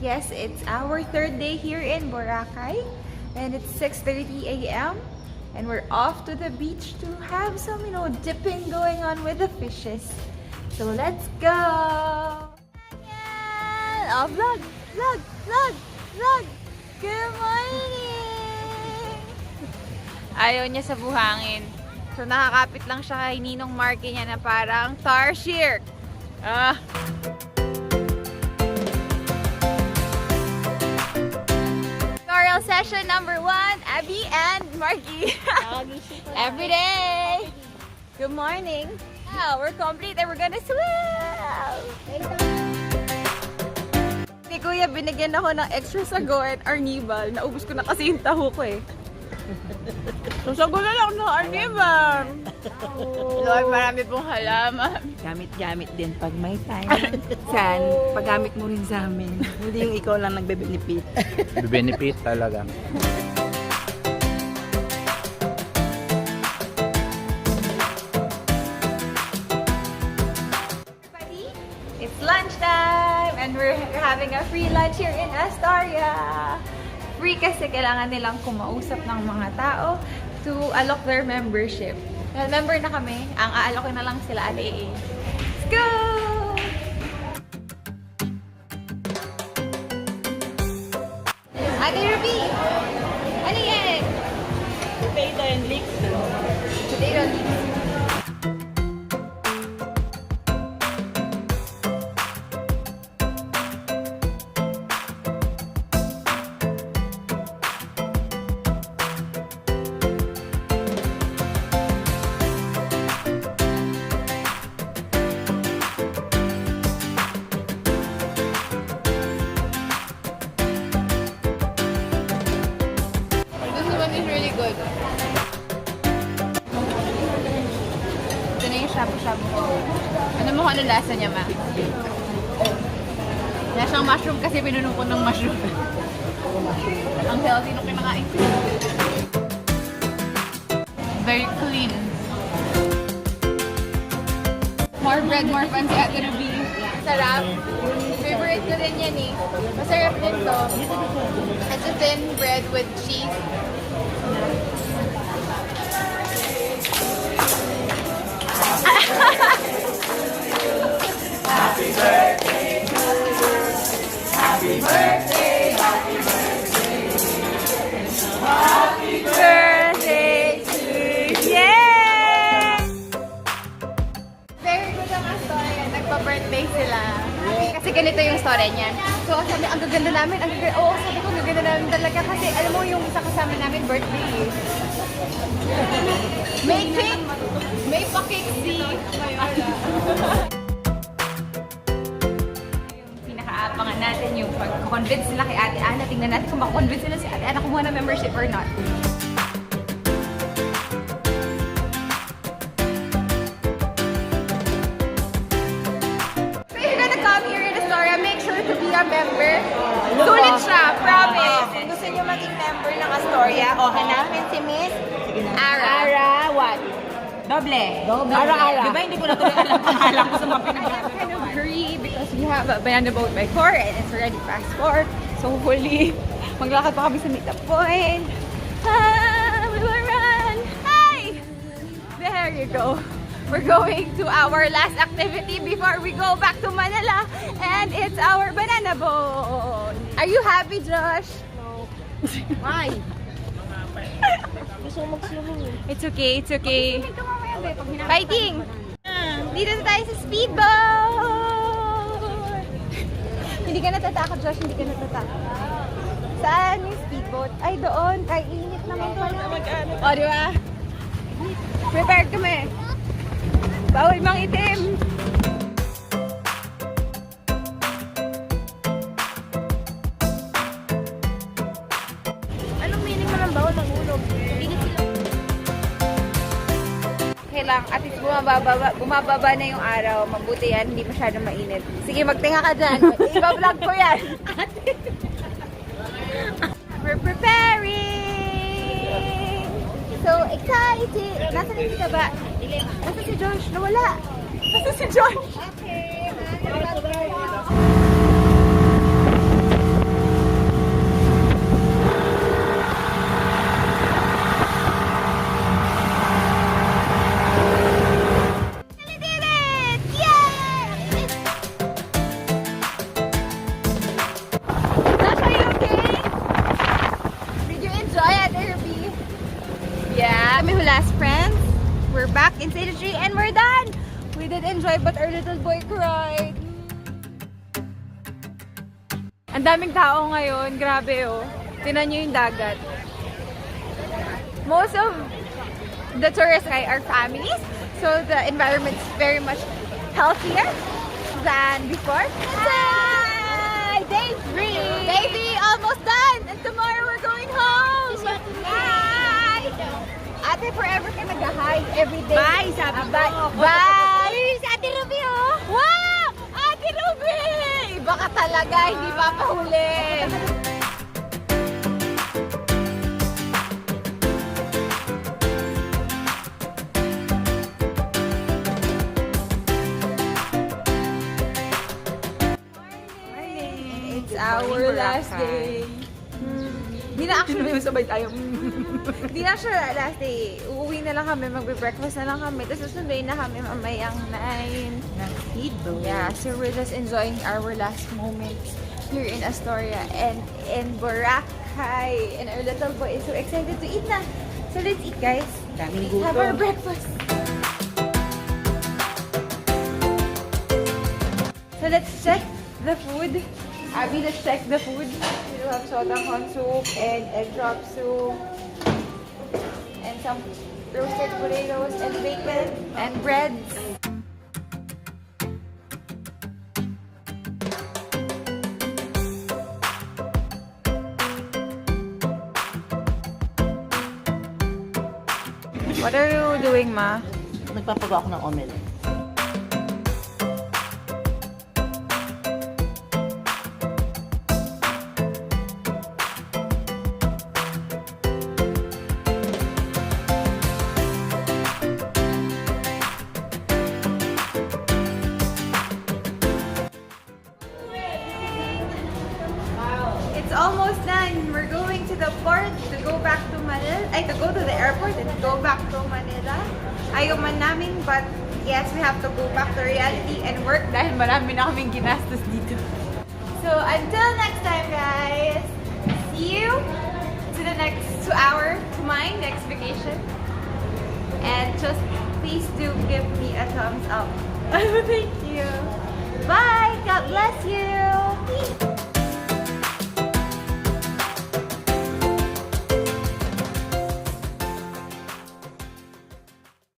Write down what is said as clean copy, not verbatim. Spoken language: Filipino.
Yes, it's our third day here in Boracay and it's 6:30 a.m. and we're off to the beach to have some, dipping going on with the fishes. So let's go! Oh, vlog! Good morning! Ayaw niya sa buhangin. So nakakapit lang siya kay Ninong Marky niya na parang tarsier. Session number 1, Abby and Marky. Every day. Good morning. Now we're complete and we're gonna swim. Si Kuya, binigyan ako ng extra sago at arnibal. Naubos ko na kasi yung taho ko eh. So sago na lang ng arnibal. Lord, marami pong halaman. Gamit-gamit din pag may time. San, paggamit mo rin sa amin. Hindi yung ikaw lang nagbe-benefit. Benefit talaga. Everybody, it's lunchtime and we're having a free lunch here in Astoria. Free kasi kailangan nilang kumausap ng mga tao to allok their membership. Dahil member na kami, ang aalokin na lang sila at AA. Let's go! Ate Ruby! Ano yan? Potato and leeks. Potato leeks. Good. Ito na yung shabu-shabu. Ano mo kung ano lasa niya, ma? Lasang mushroom kasi pinunong ko ng mushroom. Ang healthy nung kinakain. Very clean. More bread, more fun si Ate Ruby. Sarap. Favorite ko din yan eh. Masarap din to. It's a thin bread with cheese. Happy birthday to you. Happy birthday, happy birthday. Happy Birthday to you! Very good ang Astoria. Nagpa-birthday sila. Kasi ganito yung story niyan. So sabi, ang gaganda namin. Oo, sabi ko, ang gaganda namin talaga. Kasi alam mo yung isa kasama namin birthday eh. May cake! May pa-cake si pinaka-abangan natin yung pag-convince sila kay Ate Ana. Tingnan natin kung makakonvince sila si Ate Ana kumuha ng membership or not. So if you're gonna come here in Astoria, make sure to be a member. Sulit siya, promise. Kung gusto nyo maging member ng Astoria, hanapin si Miss Arra. Arra, what? Doble. Arra. Diba hindi ko na tuloy alam pangalan ko sa mga pinag-aral. I'm kind of hurry because we have a banana boat by 4 and it's already past 4. So hopefully, maglakad pa kami sa meet-up point. We will run! Hi! There you go. We're going to our last activity before we go back to Manila. And it's our banana boat. Are you happy, Josh? No. Why? Gusto mo mag-swimming eh. It's okay, it's okay. Fighting! Dito na tayo sa speedboat! Hindi ka natatakot, Josh. Hindi ka natatakot. Saan yung speedboat? Ay, doon. Ay, init naman pala. O, di ba? Prepared kami. Bawal mang itim. Anong meaning mo ng bawal ng ulog? Kailang at least bumababa na yung araw. Mabuti yan, hindi masyadong mainit. Sige, magtinga ka dyan. Iba-vlog ko yan. We're preparing! So excited! Nasaan yung isa ba? Nasaan si Josh? Nawala! Nasaan si Josh? Okay, little boy cried. Ang daming tao ngayon. Grabe oh. Tingnan nyo yung dagat. Most of the tourists are families. So the environment's very much healthier than before. Hi! Day 3! Day 3 almost done! And tomorrow we're going home! Bye! Ate, forever ka nag-hi every day. Bye, sabi ko. Bye! Si Ate Ruby, oh! Wow! Ate Ruby! Baka talaga, hindi papahuli. It's our last day. Di na actually, Sino yung sabay tayo? di na siya last day. Uuwi na lang kami, magbe-breakfast na lang kami. Tapos susunduin na kami mamayang 9. Ng speedboat. Yeah, so we're just enjoying our last moments here in Astoria and in Boracay. And our little boy is so excited to eat na. So let's eat, guys. Daming Have our gutom. breakfast. So let's check the food. Abby, let's check the food. We do have sotanghon soup and egg drop soup. And some roasted potatoes and bacon and breads. What are you doing, Ma? Nagpapagawa ako ng omelette. It's almost done. We're going to the port to go back to Manila. Ay, to go to the airport and go back to Manila. Ayaw man namin, but yes, we have to go back to reality and work dahil marami na kaming ginastos dito. So, until next time, guys. See you to the next, to my next vacation. And just please do give me a thumbs up. Thank you. Bye. God bless you.